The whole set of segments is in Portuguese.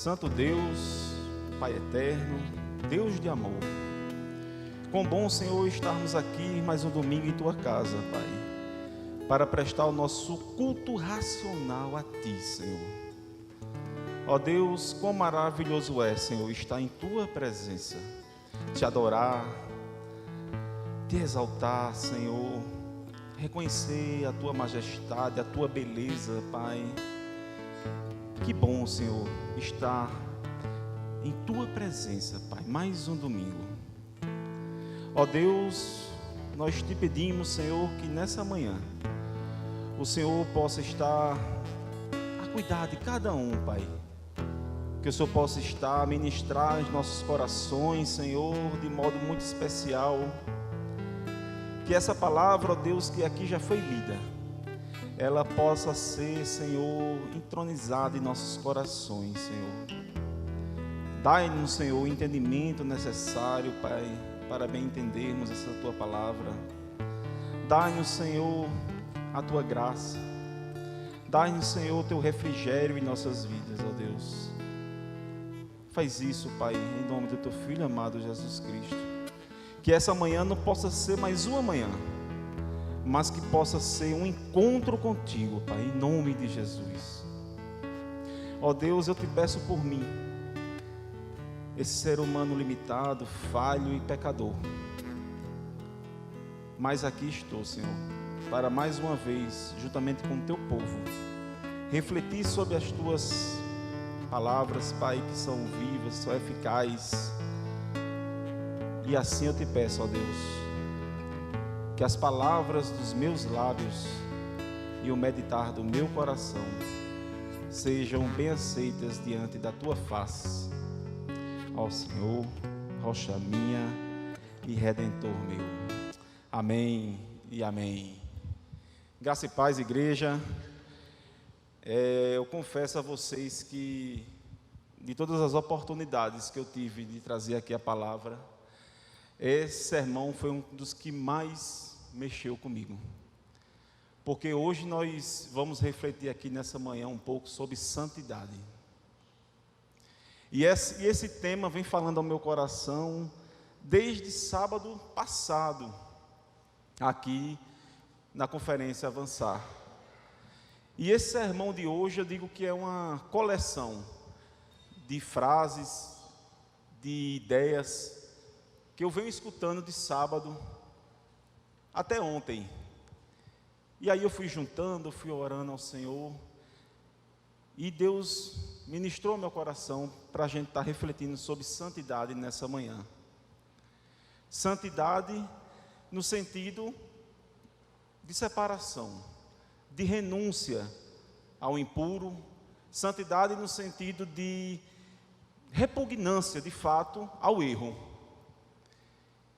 Santo Deus, Pai eterno, Deus de amor, quão bom, Senhor, estarmos aqui mais um domingo em Tua casa, Pai, para prestar o nosso culto racional a Ti, Senhor. Ó Deus, quão maravilhoso é, Senhor, estar em Tua presença, Te adorar, Te exaltar, Senhor, reconhecer a Tua majestade, a Tua beleza, Pai. Que bom, Senhor, estar em Tua presença, Pai, mais um domingo. Ó Deus, nós Te pedimos, Senhor, que nessa manhã o Senhor possa estar a cuidar de cada um, Pai. Que o Senhor possa estar a ministrar os nossos corações, Senhor, de modo muito especial. Que essa palavra, ó Deus, que aqui já foi lida, ela possa ser, Senhor, entronizada em nossos corações, Senhor. Dai-nos, Senhor, o entendimento necessário, Pai, para bem entendermos essa Tua palavra. Dai-nos, Senhor, a Tua graça. Dai-nos, Senhor, o Teu refrigério em nossas vidas, ó Deus. Faz isso, Pai, em nome do Teu Filho amado Jesus Cristo. Que essa manhã não possa ser mais uma manhã, mas que possa ser um encontro contigo, Pai, em nome de Jesus. Ó Deus, eu Te peço por mim, esse ser humano limitado, falho e pecador. Mas aqui estou, Senhor, para mais uma vez, juntamente com o Teu povo, refletir sobre as Tuas palavras, Pai, que são vivas, são eficazes. E assim eu Te peço, ó Deus, que as palavras dos meus lábios e o meditar do meu coração sejam bem aceitas diante da Tua face, ó Senhor, rocha minha e redentor meu. Amém e amém. Graça e paz, igreja. Eu confesso a vocês que de todas as oportunidades que eu tive de trazer aqui a palavra, esse sermão foi um dos que mais mexeu comigo, porque hoje nós vamos refletir aqui nessa manhã um pouco sobre santidade, e esse tema vem falando ao meu coração desde sábado passado, aqui na conferência Avançar. E esse sermão de hoje eu digo que é uma coleção de frases, de ideias que eu venho escutando de sábado até ontem. E aí eu fui juntando, fui orando ao Senhor, e Deus ministrou meu coração para a gente estar refletindo sobre santidade nessa manhã. Santidade no sentido de separação, de renúncia ao impuro, santidade no sentido de repugnância, de fato, ao erro.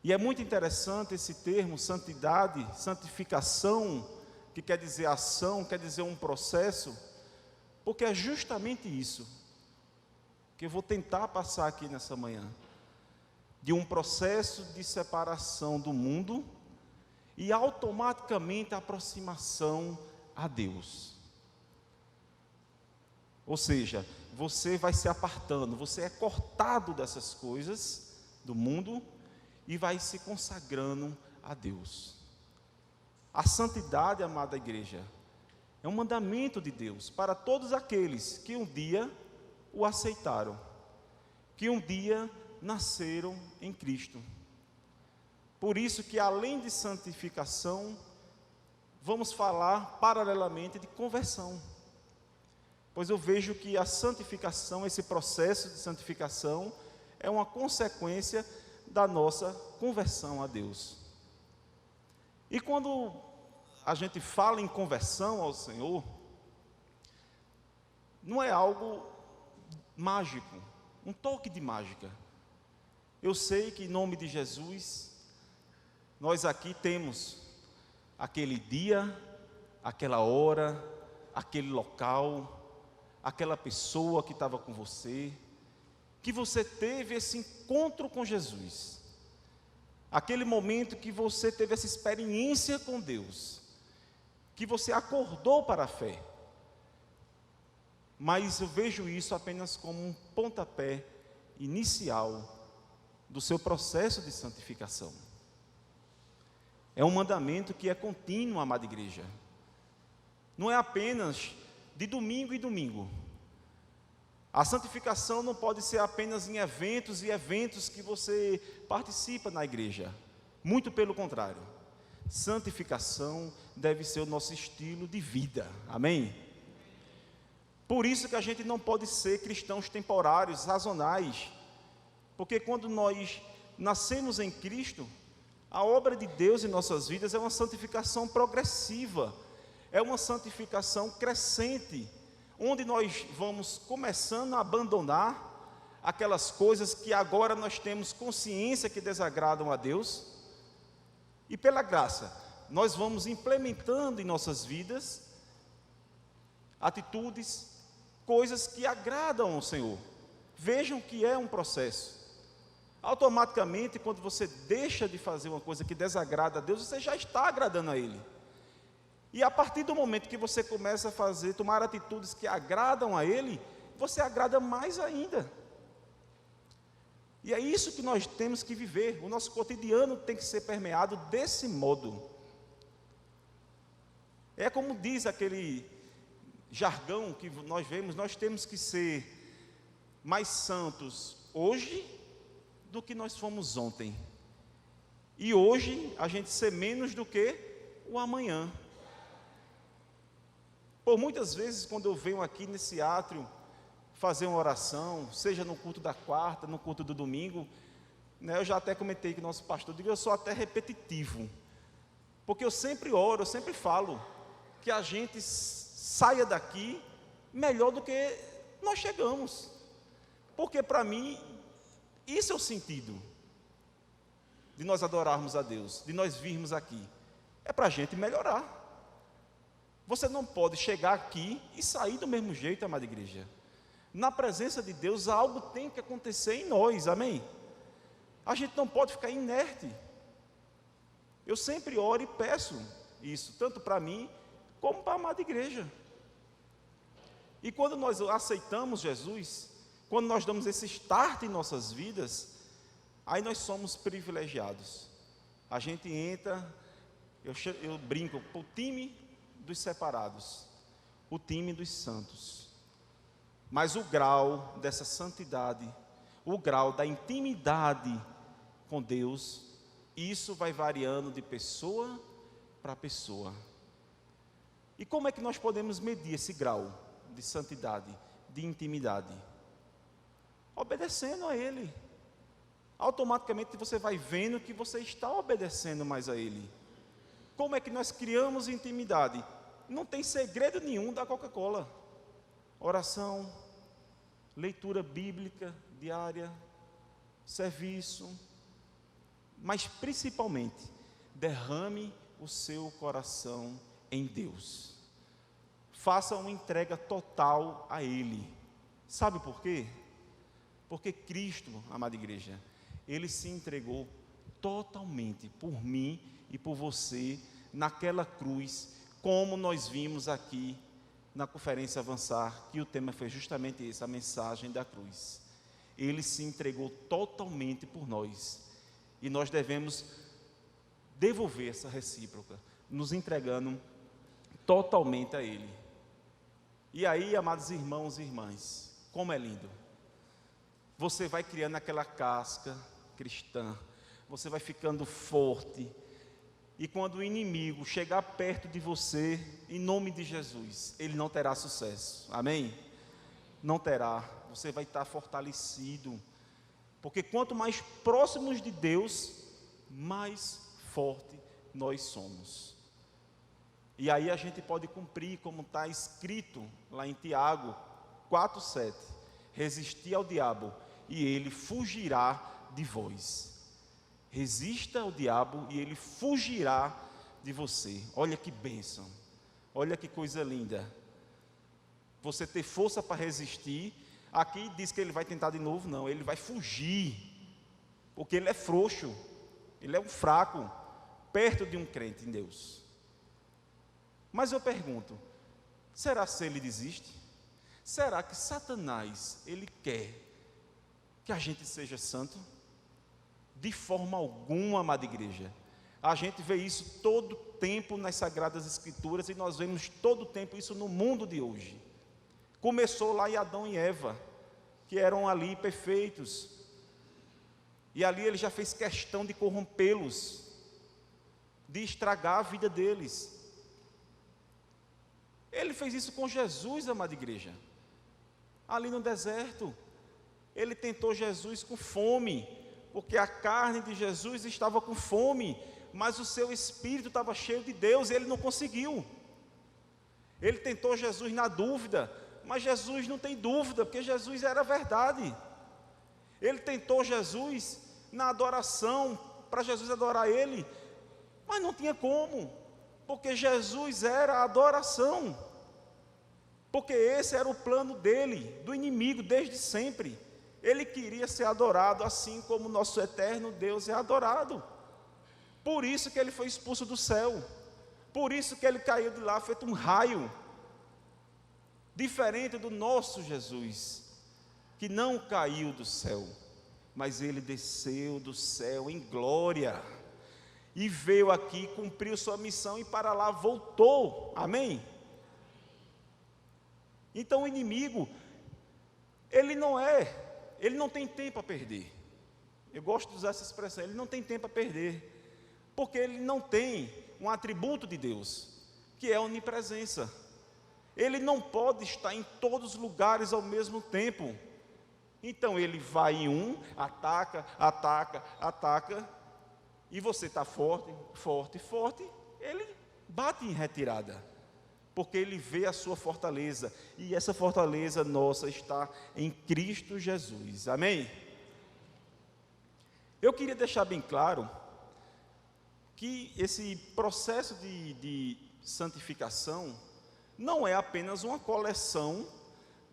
E é muito interessante esse termo, santidade, santificação, que quer dizer ação, quer dizer um processo, porque é justamente isso que eu vou tentar passar aqui nessa manhã, de um processo de separação do mundo e automaticamente a aproximação a Deus. Ou seja, você vai se apartando, você é cortado dessas coisas do mundo e vai se consagrando a Deus. A santidade, amada igreja, é um mandamento de Deus para todos aqueles que um dia o aceitaram, que um dia nasceram em Cristo. Por isso que, além de santificação, vamos falar paralelamente de conversão, pois eu vejo que a santificação, esse processo de santificação, é uma consequência da nossa conversão a Deus. E quando a gente fala em conversão ao Senhor, não é algo mágico, um toque de mágica. Eu sei que em nome de Jesus, nós aqui temos aquele dia, aquela hora, aquele local, aquela pessoa que estava com você, que você teve esse encontro com Jesus, aquele momento que você teve essa experiência com Deus, que você acordou para a fé. mas eu vejo isso apenas como um pontapé inicial do seu processo de santificação. É um mandamento que é contínuo, amada igreja. Não é apenas de domingo em domingo. A santificação não pode ser apenas em eventos e eventos que você participa na igreja. Muito pelo contrário. Santificação deve ser o nosso estilo de vida. Amém? Por isso que a gente não pode ser cristãos temporários, sazonais. Porque quando nós nascemos em Cristo, a obra de Deus em nossas vidas é uma santificação progressiva, é uma santificação crescente, onde nós vamos começando a abandonar aquelas coisas que agora nós temos consciência que desagradam a Deus, e pela graça, nós vamos implementando em nossas vidas atitudes, coisas que agradam ao Senhor. Vejam que é um processo. Automaticamente, quando você deixa de fazer uma coisa que desagrada a Deus, você já está agradando a Ele. E a partir do momento que você começa a fazer, tomar atitudes que agradam a Ele, você agrada mais ainda. E é isso que nós temos que viver. O nosso cotidiano tem que ser permeado desse modo. É como diz aquele jargão que nós vemos, nós temos que ser mais santos hoje do que nós fomos ontem. E hoje a gente ser menos do que o amanhã. Por muitas vezes, quando eu venho aqui nesse átrio fazer uma oração, seja no culto da quarta, no culto do domingo, né, eu já até comentei com o nosso pastor, eu sou até repetitivo, porque eu sempre oro, eu sempre falo que a gente saia daqui melhor do que nós chegamos, porque para mim isso é o sentido de nós adorarmos a Deus, de nós virmos aqui, é para a gente melhorar. Você não pode chegar aqui e sair do mesmo jeito, amada igreja. Na presença de Deus, algo tem que acontecer em nós, amém? A gente não pode ficar inerte. Eu sempre oro e peço isso, tanto para mim, como para a amada igreja. E quando nós aceitamos Jesus, quando nós damos esse start em nossas vidas, aí nós somos privilegiados. A gente entra, eu brinco, para o time dos separados, o time dos santos. Mas o grau dessa santidade, o grau da intimidade com Deus, isso vai variando de pessoa para pessoa. E como é que nós podemos medir esse grau de santidade, de intimidade? Obedecendo a Ele. Automaticamente você vai vendo que você está obedecendo mais a Ele. Como é que nós criamos intimidade? Não tem segredo nenhum da Coca-Cola. Oração, leitura bíblica diária, serviço, mas principalmente, derrame o seu coração em Deus. Faça uma entrega total a Ele. Sabe por quê? Porque Cristo, amada igreja, Ele se entregou totalmente por mim e por você naquela cruz, como nós vimos aqui na conferência Avançar, que o tema foi justamente esse, a mensagem da cruz. Ele se entregou totalmente por nós, e nós devemos devolver essa recíproca, nos entregando totalmente a Ele. E aí, amados irmãos e irmãs, como é lindo, você vai criando aquela casca cristã, você vai ficando forte, e quando o inimigo chegar perto de você, em nome de Jesus, ele não terá sucesso, amém? Não terá, você vai estar fortalecido, porque quanto mais próximos de Deus, mais forte nós somos. E aí a gente pode cumprir, como está escrito lá em Tiago 4,7, resistir ao diabo, e ele fugirá de vós. Resista ao diabo e ele fugirá de você. Olha que bênção, olha que coisa linda. Você ter força para resistir. Aqui diz que ele vai tentar de novo, não, ele vai fugir, porque ele é frouxo, ele é um fraco, perto de um crente em Deus. Mas eu pergunto, será se ele desiste? Será que Satanás, ele quer que a gente seja santo? De forma alguma, amada igreja. A gente vê isso todo tempo nas Sagradas Escrituras e nós vemos todo tempo isso no mundo de hoje. Começou lá em Adão e Eva, que eram ali perfeitos. E ali ele já fez questão de corrompê-los, de estragar a vida deles. Ele fez isso com Jesus, amada igreja. Ali no deserto, ele tentou Jesus com fome, porque a carne de Jesus estava com fome, mas o seu espírito estava cheio de Deus e ele não conseguiu. Ele tentou Jesus na dúvida, mas Jesus não tem dúvida, porque Jesus era a verdade. Ele tentou Jesus na adoração, para Jesus adorar ele, mas não tinha como, porque Jesus era a adoração, porque esse era o plano dele, do inimigo, desde sempre. Ele queria ser adorado, assim como o nosso eterno Deus é adorado. Por isso que ele foi expulso do céu, por isso que ele caiu de lá feito um raio, diferente do nosso Jesus, que não caiu do céu, mas ele desceu do céu em glória, e veio aqui, cumpriu sua missão e para lá voltou, amém? Então o inimigo, ele não tem tempo a perder. Eu gosto de usar essa expressão, ele não tem tempo a perder, porque ele não tem um atributo de Deus, que é a onipresença. Ele não pode estar em todos os lugares ao mesmo tempo. Então ele vai em um, ataca, e você está forte, ele bate em retirada, porque ele vê a sua fortaleza, e essa fortaleza nossa está em Cristo Jesus, amém? Eu queria deixar bem claro que esse processo de santificação não é apenas uma coleção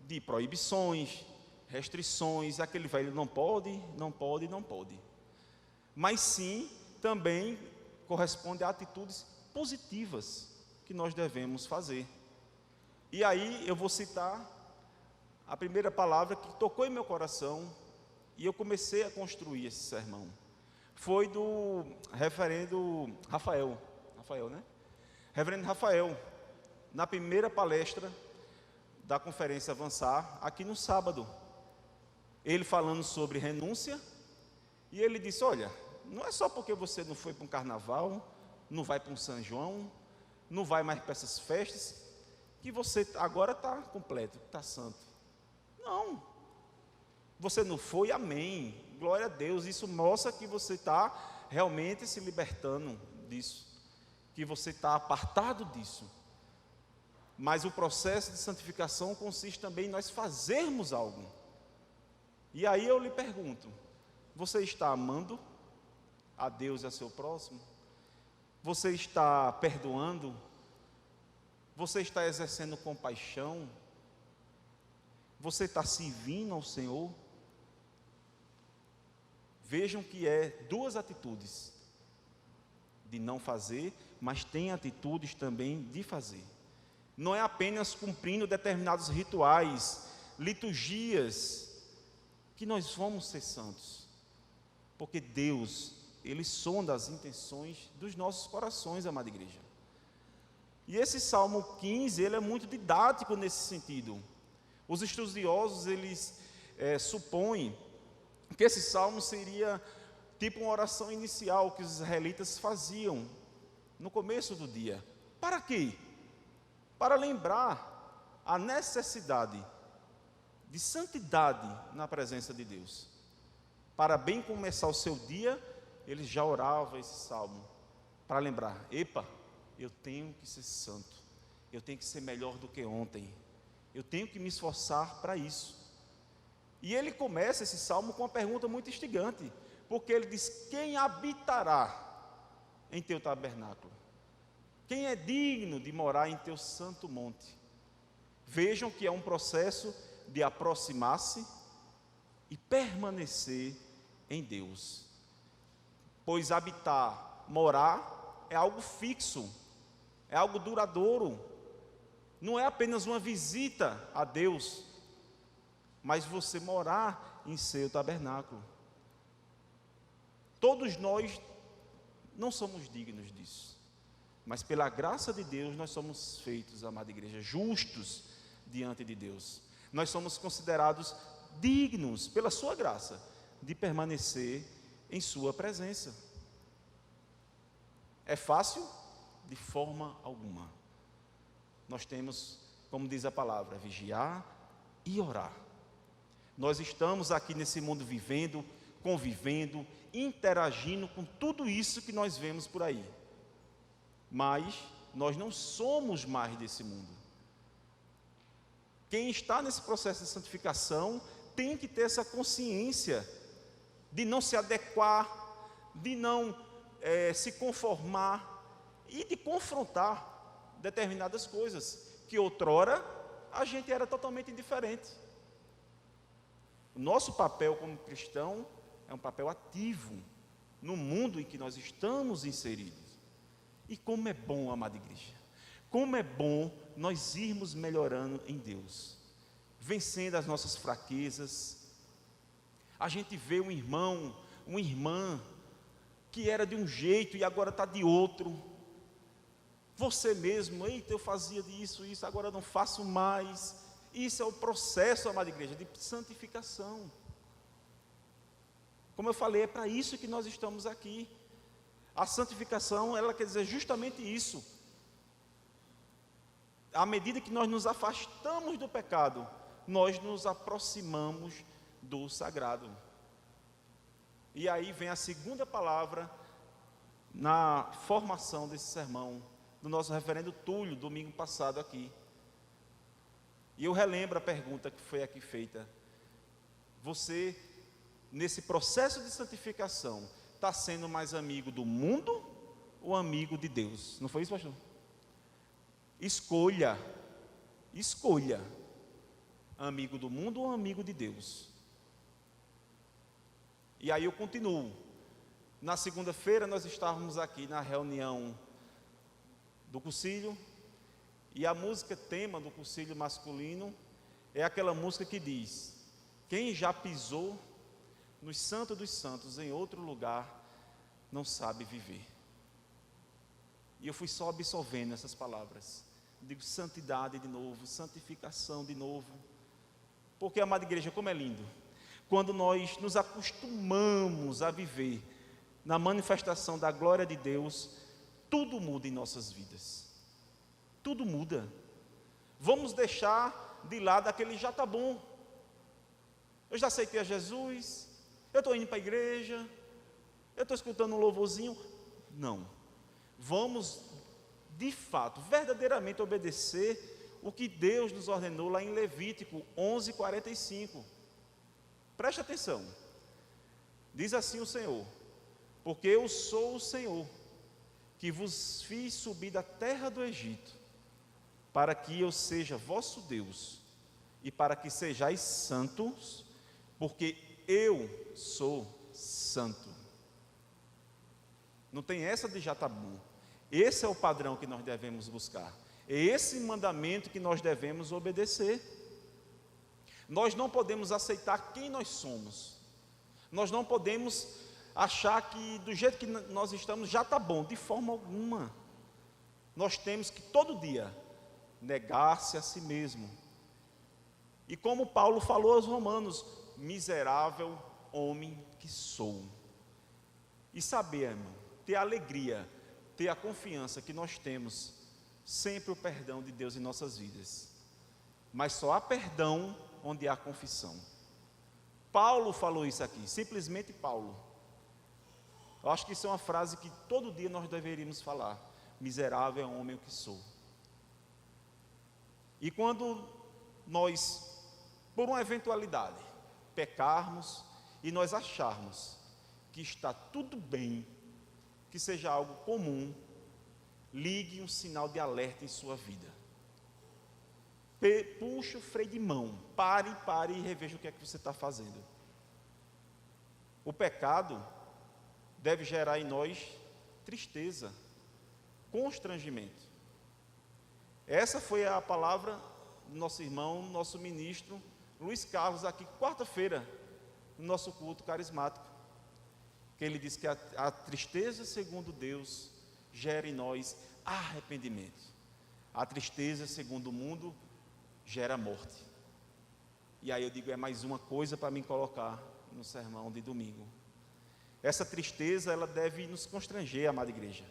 de proibições, restrições, aquele velho não pode, mas sim também corresponde a atitudes positivas que nós devemos fazer. E aí eu vou citar a primeira palavra que tocou em meu coração e eu comecei a construir esse sermão. Foi do reverendo Rafael, né? Reverendo Rafael, na primeira palestra da conferência Avançar, aqui no sábado, ele falando sobre renúncia, e ele disse: olha, não é só porque você não foi para um carnaval, não vai para um São João, não vai mais para essas festas, que você agora está completo, está santo. Não, você não foi, amém, glória a Deus, isso mostra que você está realmente se libertando disso, que você está apartado disso. Mas o processo de santificação consiste também em nós fazermos algo. E aí eu lhe pergunto: você está amando a Deus e a seu próximo? Você está perdoando? Você está exercendo compaixão? Você está servindo ao Senhor? Vejam que é duas atitudes de não fazer, mas tem atitudes também de fazer. Não é apenas cumprindo determinados rituais, liturgias, que nós vamos ser santos, porque Deus, Ele sonda as intenções dos nossos corações, amada igreja. E esse Salmo 15, ele é muito didático nesse sentido. Os estudiosos, eles supõem que esse Salmo seria tipo uma oração inicial que os israelitas faziam no começo do dia. Para quê? Para lembrar a necessidade de santidade na presença de Deus. Para bem começar o seu dia, eles já oravam esse salmo, para lembrar: epa, eu tenho que ser santo, eu tenho que ser melhor do que ontem, eu tenho que me esforçar para isso. E ele começa esse salmo com uma pergunta muito instigante, porque ele diz: quem habitará em teu tabernáculo? Quem é digno de morar em teu santo monte? Vejam que é um processo de aproximar-se e permanecer em Deus. Pois habitar, morar, é algo fixo, é algo duradouro. não é apenas uma visita a Deus, mas você morar em seu tabernáculo. Todos nós não somos dignos disso, mas pela graça de Deus nós somos feitos, amada igreja, justos diante de Deus. Nós somos considerados dignos, pela sua graça, de permanecer em sua presença. É fácil? De forma alguma. Nós temos, como diz a palavra, vigiar e orar. Nós estamos aqui nesse mundo vivendo, convivendo, interagindo com tudo isso que nós vemos por aí. Mas nós não somos mais desse mundo. Quem está nesse processo de santificação tem que ter essa consciência de não se adequar, de não se conformar e de confrontar determinadas coisas que outrora a gente era totalmente indiferente. O nosso papel como cristão é um papel ativo no mundo em que nós estamos inseridos. E como é bom, amada igreja, como é bom nós irmos melhorando em Deus, vencendo as nossas fraquezas. A gente vê um irmão, uma irmã que era de um jeito e agora está de outro. Você mesmo, eita, eu fazia isso, agora não faço mais. Isso é o processo, amada igreja, de santificação. Como eu falei, é para isso que nós estamos aqui. A santificação, ela quer dizer justamente isso. À medida que nós nos afastamos do pecado, nós nos aproximamos do sagrado. E aí vem a segunda palavra na formação desse sermão, do nosso reverendo Túlio, domingo passado aqui. E eu relembro a pergunta que foi aqui feita. Você, nesse processo de santificação, está sendo mais amigo do mundo ou amigo de Deus? Não foi isso, pastor? Escolha. Amigo do mundo ou amigo de Deus? E aí eu continuo. Na segunda-feira nós estávamos aqui na reunião do concílio, e a música tema do concílio masculino é aquela música que diz: quem já pisou nos santos dos santos em outro lugar não sabe viver. E eu fui só absorvendo essas palavras. Digo santidade de novo, santificação de novo. Porque, amada igreja, como é lindo quando nós nos acostumamos a viver na manifestação da glória de Deus, tudo muda em nossas vidas. Tudo muda. Vamos deixar de lado aquele já está bom. Eu já aceitei a Jesus, eu estou indo para a igreja, eu estou escutando um louvorzinho. Não. Vamos, de fato, verdadeiramente obedecer o que Deus nos ordenou lá em Levítico 11:45. Preste atenção. Diz assim o Senhor: porque eu sou o Senhor, que vos fiz subir da terra do Egito, para que eu seja vosso Deus, e para que sejais santos, porque eu sou santo. Não tem essa de já está bom. Esse é o padrão que nós devemos buscar. É esse mandamento que nós devemos obedecer. Nós não podemos aceitar quem nós somos. Nós não podemos achar que do jeito que nós estamos já está bom, de forma alguma. Nós temos que todo dia negar-se a si mesmo. E como Paulo falou aos Romanos: miserável homem que sou. E saber, irmão, ter a alegria, ter a confiança que nós temos sempre o perdão de Deus em nossas vidas. Mas só há perdão onde há confissão. Paulo falou isso aqui, simplesmente Paulo. Eu acho que isso é uma frase que todo dia nós deveríamos falar: miserável é o homem que sou. E quando nós, por uma eventualidade, pecarmos e nós acharmos que está tudo bem, que seja algo comum, ligue um sinal de alerta em sua vida. Puxa o freio de mão, pare e reveja o que é que você está fazendo. O pecado deve gerar em nós tristeza, constrangimento. Essa foi a palavra do nosso irmão, nosso ministro Luiz Carlos, aqui quarta-feira, no nosso culto carismático, que ele disse que a tristeza segundo Deus gera em nós arrependimento. A tristeza segundo o mundo gera morte. E aí eu digo, é mais uma coisa para me colocar no sermão de domingo. Essa tristeza, ela deve nos constranger, amada igreja.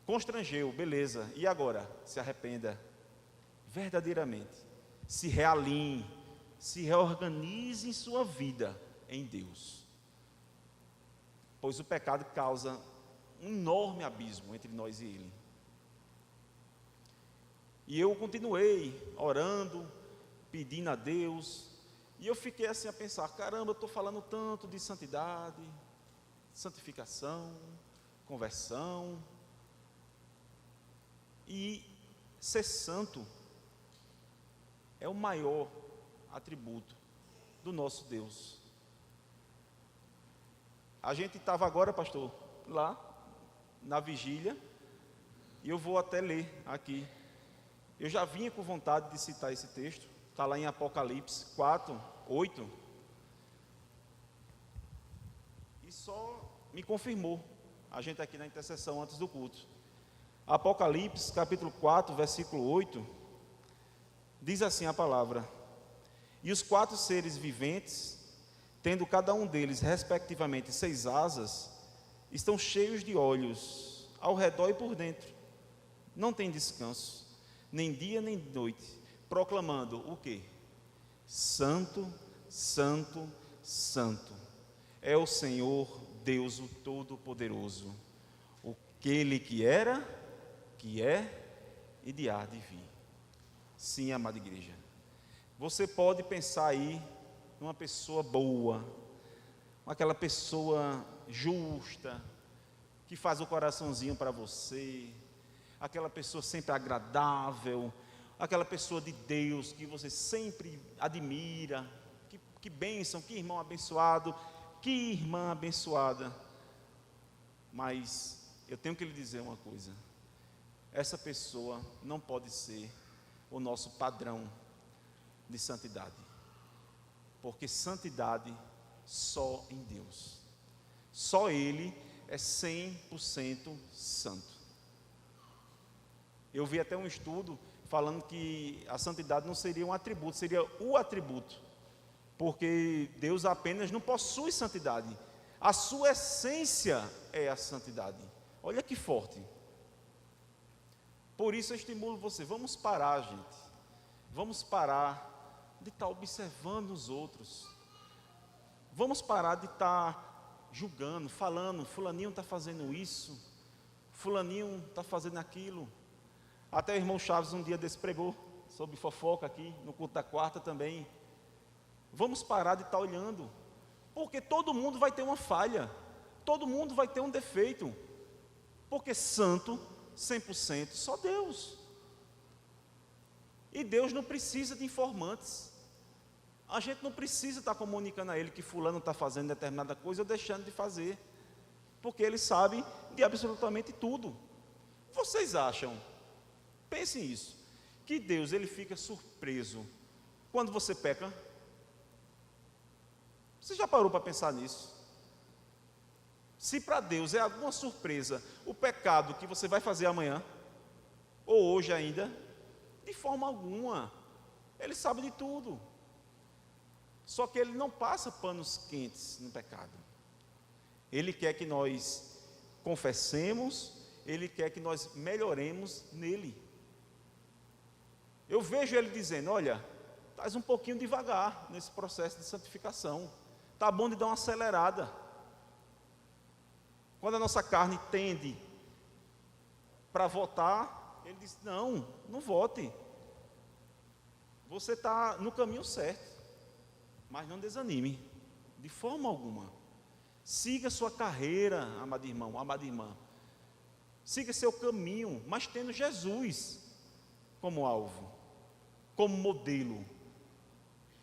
Constrangeu, beleza. E agora? Se arrependa verdadeiramente. Se realinhe, se reorganize em sua vida em Deus. Pois o pecado causa um enorme abismo entre nós e Ele. E eu continuei orando, pedindo a Deus, e eu fiquei assim a pensar, caramba, eu estou falando tanto de santidade, santificação, conversão, e ser santo é o maior atributo do nosso Deus. A gente estava agora, pastor, lá na vigília, e eu vou até ler aqui. Eu já vinha com vontade de citar esse texto, está lá em Apocalipse 4, 8, e só me confirmou, a gente aqui na intercessão antes do culto. Apocalipse capítulo 4, versículo 8, diz assim a palavra: e os 4 seres viventes, tendo cada um deles respectivamente 6 asas, estão cheios de olhos ao redor e por dentro, não tem descanso, nem dia nem noite, proclamando o quê? Santo, Santo, Santo é o Senhor Deus o Todo-Poderoso, aquele que era, que é e de há de vir. Sim, amada igreja, você pode pensar aí numa pessoa boa, aquela pessoa justa, que faz o coraçãozinho para você, aquela pessoa sempre agradável, aquela pessoa de Deus que você sempre admira, que bênção, que irmão abençoado, que irmã abençoada. Mas eu tenho que lhe dizer uma coisa, essa pessoa não pode ser o nosso padrão de santidade, porque santidade só em Deus, só Ele é 100% santo. Eu vi até um estudo falando que a santidade não seria um atributo, seria o atributo, porque Deus apenas não possui santidade, a sua essência é a santidade. Olha que forte. Por isso eu estimulo você, vamos parar, gente, vamos parar de estar observando os outros, vamos parar de estar julgando, falando, fulaninho está fazendo isso, fulaninho está fazendo aquilo. Até o irmão Chaves um dia desse pregou sobre fofoca aqui, no culto da quarta também. Vamos parar de estar olhando, porque todo mundo vai ter uma falha, todo mundo vai ter um defeito, porque santo, 100%, só Deus. E Deus não precisa de informantes. A gente não precisa estar comunicando a Ele que fulano está fazendo determinada coisa ou deixando de fazer, porque Ele sabe de absolutamente tudo. Vocês acham, pensem isso, que Deus Ele fica surpreso quando você peca? Você já parou para pensar nisso? Se para Deus é alguma surpresa o pecado que você vai fazer amanhã, ou hoje ainda, de forma alguma, Ele sabe de tudo. Só que Ele não passa panos quentes no pecado. Ele quer que nós confessemos, Ele quer que nós melhoremos nele. Eu vejo Ele dizendo, olha, faz um pouquinho devagar nesse processo de santificação, está bom de dar uma acelerada. Quando a nossa carne tende para votar, Ele diz, não vote, você está no caminho certo, mas não desanime, de forma alguma. Siga sua carreira, amado irmão, amada irmã, siga seu caminho, mas tendo Jesus como alvo, como modelo.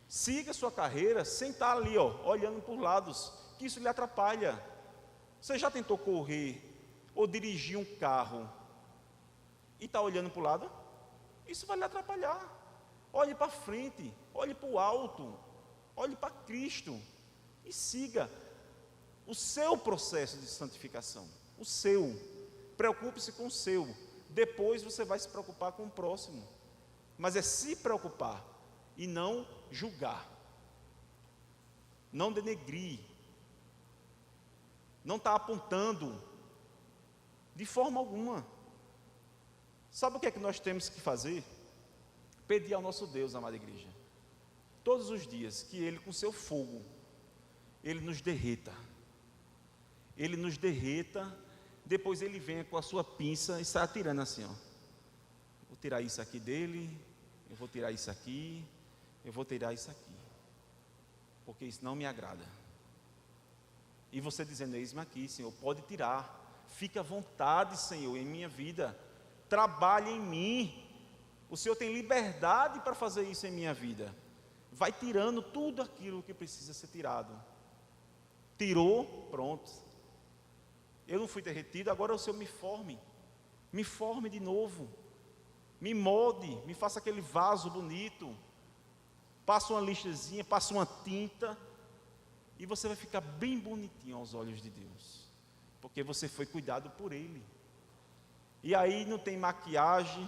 Siga sua carreira sem estar ali, olhando por lados, que isso lhe atrapalha. Você já tentou correr ou dirigir um carro e está olhando para o lado, isso vai lhe atrapalhar. Olhe para frente, olhe para o alto, olhe para Cristo e siga o seu processo de santificação, o seu. Preocupe-se com o seu, depois você vai se preocupar com o próximo, mas é se preocupar e não julgar, não denegrir, não está apontando de forma alguma. Sabe o que é que nós temos que fazer? Pedir ao nosso Deus, amada igreja, todos os dias, que Ele com seu fogo, Ele nos derreta, depois Ele venha com a sua pinça e sai atirando assim, ó. Vou tirar isso aqui dele, eu vou tirar isso aqui, eu vou tirar isso aqui, porque isso não me agrada. E você dizendo, eis-me aqui, Senhor, pode tirar, fique à vontade, Senhor, em minha vida, trabalhe em mim, o Senhor tem liberdade para fazer isso em minha vida. Vai tirando tudo aquilo que precisa ser tirado. Tirou, pronto. Eu não fui derretido, agora o Senhor me forme de novo, me molde, me faça aquele vaso bonito, passa uma lixazinha, passa uma tinta, e você vai ficar bem bonitinho aos olhos de Deus, porque você foi cuidado por Ele. E aí não tem maquiagem,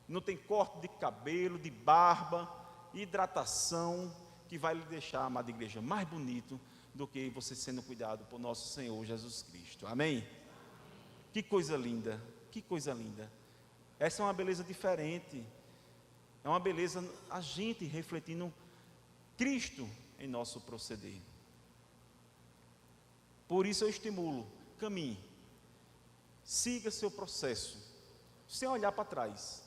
não tem corte de cabelo, de barba, hidratação, que vai lhe deixar, amada igreja, mais bonito do que você sendo cuidado por nosso Senhor Jesus Cristo. Amém? Que coisa linda, que coisa linda. Essa é uma beleza diferente, é uma beleza a gente refletindo Cristo em nosso proceder. Por isso eu estimulo, caminhe, siga seu processo, sem olhar para trás.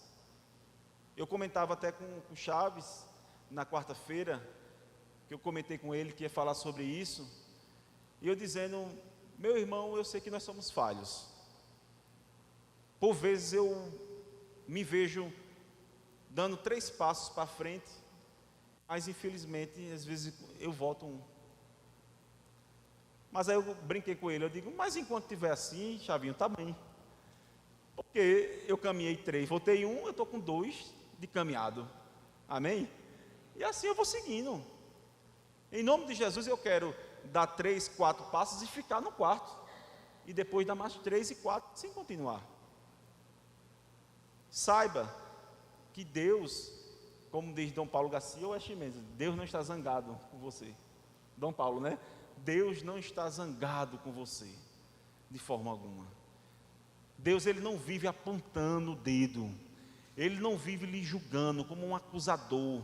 Eu comentava até com o Chaves, na quarta-feira, que eu comentei com ele que ia falar sobre isso, e eu dizendo, meu irmão, eu sei que nós somos falhos. Por vezes eu me vejo dando 3 passos para frente, mas infelizmente, às vezes eu volto um. Mas aí eu brinquei com ele, eu digo, mas enquanto estiver assim, Chavinho, tá bem. Porque eu caminhei 3, voltei 1, eu estou com 2 de caminhado. Amém? E assim eu vou seguindo. Em nome de Jesus eu quero dar 3, 4 passos e ficar no quarto. E depois dar mais 3 e 4, sem continuar. Saiba que Deus, como diz Dom Paulo Garcia, ou é Chimenez, Deus não está zangado com você. Dom Paulo, né? Deus não está zangado com você, de forma alguma. Deus, Ele não vive apontando o dedo, Ele não vive lhe julgando como um acusador.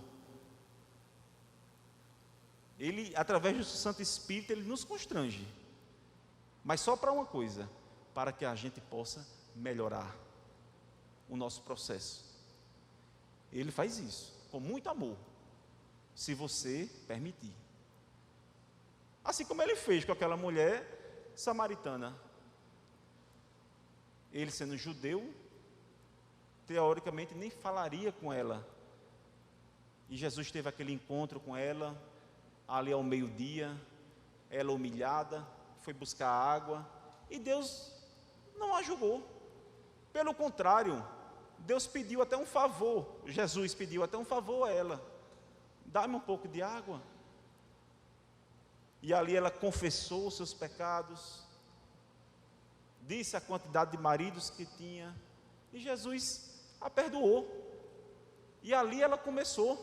Ele, através do Santo Espírito, Ele nos constrange, mas só para uma coisa, para que a gente possa melhorar o nosso processo. Ele faz isso com muito amor, se você permitir. Assim como Ele fez com aquela mulher samaritana. Ele, sendo judeu, teoricamente nem falaria com ela, e Jesus teve aquele encontro com ela ali ao meio-dia, ela humilhada, foi buscar água, e Deus não a julgou. Pelo contrário, Deus pediu até um favor, Jesus pediu até um favor a ela, dá-me um pouco de água. E ali ela confessou os seus pecados, disse a quantidade de maridos que tinha, e Jesus a perdoou. E ali ela começou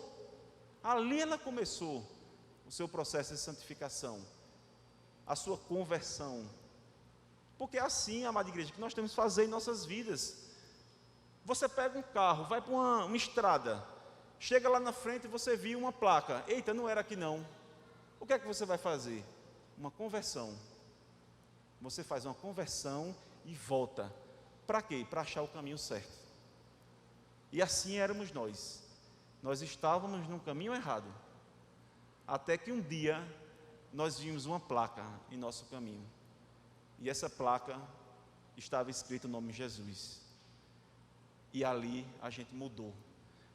o seu processo de santificação, a sua conversão. Porque é assim, amada igreja, que nós temos que fazer em nossas vidas. Você pega um carro, vai para uma estrada, chega lá na frente e você viu uma placa, eita, não era aqui não. O que é que você vai fazer? Uma conversão. Você faz uma conversão e volta. Para quê? Para achar o caminho certo. E assim éramos nós. Nós estávamos no caminho errado. Até que um dia nós vimos uma placa em nosso caminho. E essa placa estava escrito o nome de Jesus. E ali a gente mudou.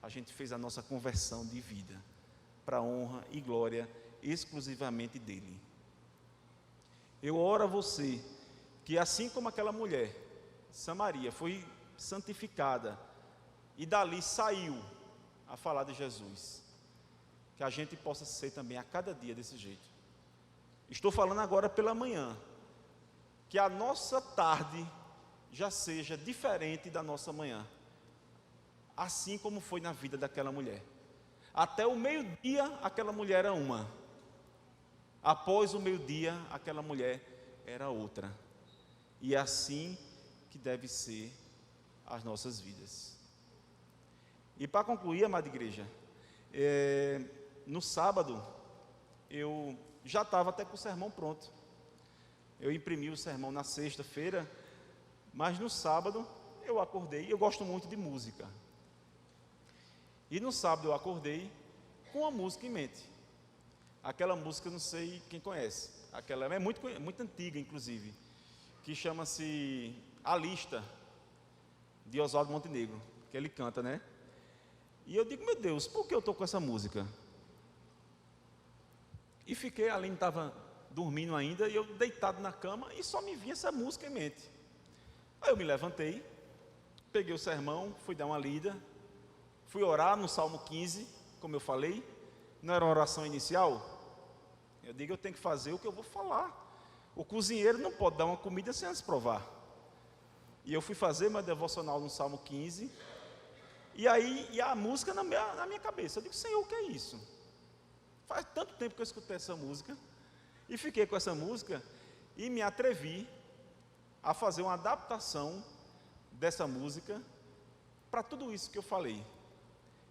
A gente fez a nossa conversão de vida para a honra e glória exclusivamente dele. Eu oro a você que, assim como aquela mulher, Samaria, foi santificada, e dali saiu a falar de Jesus. Que a gente possa ser também a cada dia desse jeito. Estou falando agora pela manhã, que a nossa tarde já seja diferente da nossa manhã, assim como foi na vida daquela mulher. Até o meio-dia aquela mulher era uma, após o meio-dia aquela mulher era outra, e é assim que deve ser as nossas vidas. E para concluir, amada igreja, no sábado eu já estava até com o sermão pronto. Eu imprimi o sermão na sexta-feira, mas no sábado eu acordei. Eu gosto muito de música, e no sábado eu acordei com a música em mente. Aquela música, não sei quem conhece, aquela é muito antiga, inclusive, que chama-se A Lista, de Oswaldo Montenegro, que ele canta, né? E eu digo, meu Deus, por que eu estou com essa música? E fiquei, a Aline estava dormindo ainda, e eu deitado na cama, e só me vinha essa música em mente. Aí eu me levantei, peguei o sermão, fui dar uma lida, fui orar no Salmo 15, como eu falei. Não era uma oração inicial? Eu digo, eu tenho que fazer o que eu vou falar. O cozinheiro não pode dar uma comida sem antes provar. E eu fui fazer meu devocional no Salmo 15, e a música na minha cabeça. Eu digo, Senhor, o que é isso? Faz tanto tempo que eu escutei essa música, e fiquei com essa música, e me atrevi a fazer uma adaptação dessa música para tudo isso que eu falei.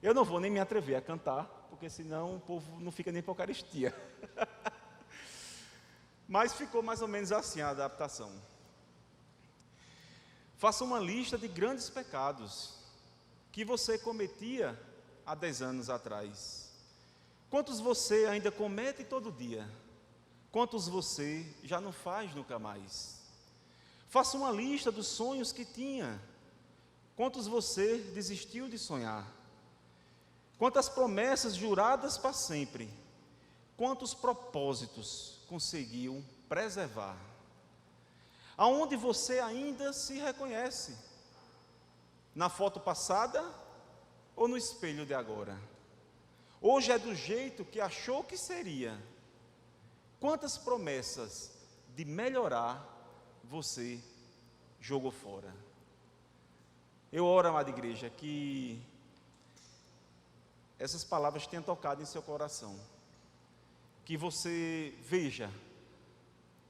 Eu não vou nem me atrever a cantar, porque senão o povo não fica nem para a Eucaristia. Mas ficou mais ou menos assim a adaptação. Faça uma lista de grandes pecados que você cometia há 10 anos atrás. Quantos você ainda comete todo dia? Quantos você já não faz nunca mais? Faça uma lista dos sonhos que tinha. Quantos você desistiu de sonhar? Quantas promessas juradas para sempre? Quantos propósitos conseguiu preservar? Aonde você ainda se reconhece? Na foto passada ou no espelho de agora? Hoje é do jeito que achou que seria. Quantas promessas de melhorar você jogou fora? Eu oro, amada igreja, que essas palavras tenham tocado em seu coração, que você veja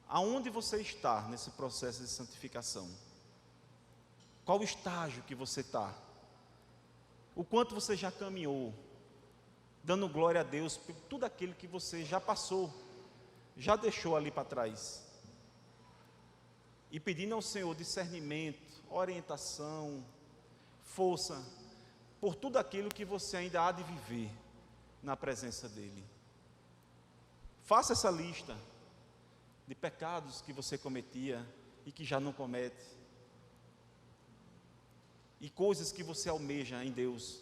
aonde você está nesse processo de santificação, qual o estágio que você está, o quanto você já caminhou, dando glória a Deus por tudo aquilo que você já passou, já deixou ali para trás, e pedindo ao Senhor discernimento, orientação, força, por tudo aquilo que você ainda há de viver na presença dEle. Faça essa lista de pecados que você cometia e que já não comete, e coisas que você almeja em Deus,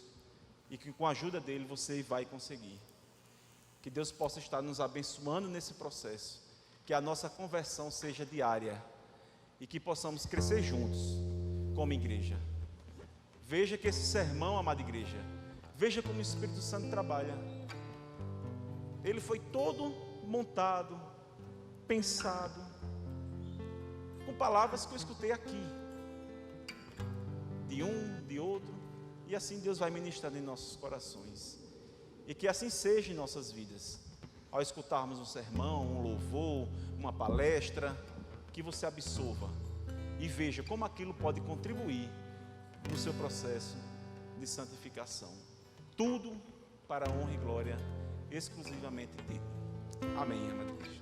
e que com a ajuda dEle você vai conseguir. Que Deus possa estar nos abençoando nesse processo, que a nossa conversão seja diária, e que possamos crescer juntos, como igreja. Veja que esse sermão, amada igreja, veja como o Espírito Santo trabalha. Ele foi todo montado, pensado, com palavras que eu escutei aqui, de um, de outro, e assim Deus vai ministrando em nossos corações, e que assim seja em nossas vidas. Ao escutarmos um sermão, um louvor, uma palestra, que você absorva e veja como aquilo pode contribuir no seu processo de santificação. Tudo para a honra e glória exclusivamente dele. Amém, amada igreja.